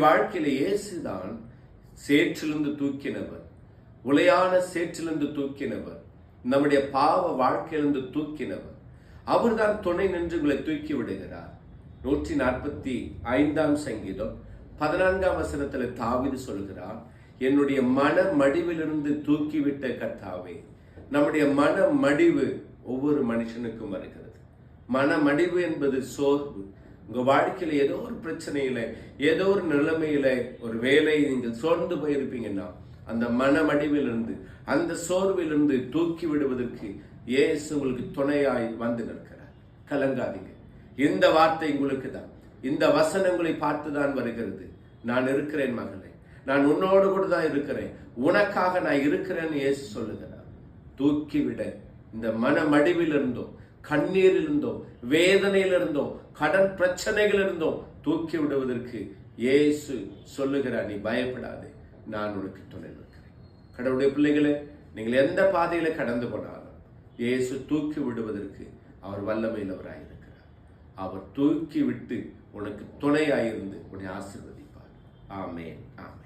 வாழ்க்கையில இயேசுதான் சேற்றிலிருந்து தூக்கினவர், உளையான சேற்றிலிருந்து தூக்கினவர், நம்முடைய பாவ வாழ்க்கையிலிருந்து தூக்கினவர். அவர்தான் துணை நின்று உங்களை தூக்கி விடுகிறார். 145 சங்கீதம் 14 வசனத்துல தாவீது சொல்கிறார், என்னுடைய மன மடிவிலிருந்து தூக்கிவிட்ட கர்த்தாவே. நம்முடைய மன மடிவு ஒவ்வொரு மனுஷனுக்கும் வருகிறது. மன மடிவு என்பது சோர்வு. உங்க வாழ்க்கையில ஏதோ ஒரு பிரச்சனையில, ஏதோ ஒரு நிலைமையில, ஒரு வேலை நீங்கள் சோர்ந்து போயிருப்பீங்கன்னா, அந்த மனமடிவிலிருந்து, அந்த சோர்விலிருந்து தூக்கி விடுவதற்கு இயேசு உங்களுக்கு துணையாய் வந்து நிற்கிறார். கலங்காதீங்க. இந்த வார்த்தை உங்களுக்கு தான், இந்த வசனங்களை பார்த்துதான் வருகிறது. நான் இருக்கிறேன் மகளே, நான் உன்னோடு கூட தான் இருக்கிறேன், உனக்காக நான் இருக்கிறேன்னு இயேசு சொல்லுகிறார். தூக்கிவிட, இந்த மனமடிவிலிருந்தோ, கண்ணீரிலிருந்தோ, வேதனையிலிருந்தோ, கடன் பிரச்சனைகளிலிருந்தோ தூக்கி விடுவதற்கு இயேசு சொல்லுகிறார், நீ பயப்படாதே, நான் உனக்கு துணை இருக்கிறேன். கடவுளுடைய பிள்ளைகளே, நீங்கள் எந்த பாதையில கடந்து போனாலும் இயேசு தூக்கி விடுவதற்கு அவர் வல்லமையிலவராயிருக்கிறார். அவர் தூக்கி விட்டு உனக்கு துணையாயிருந்து உன்னை ஆசீர்வதிப்பார். ஆமென், ஆமென்.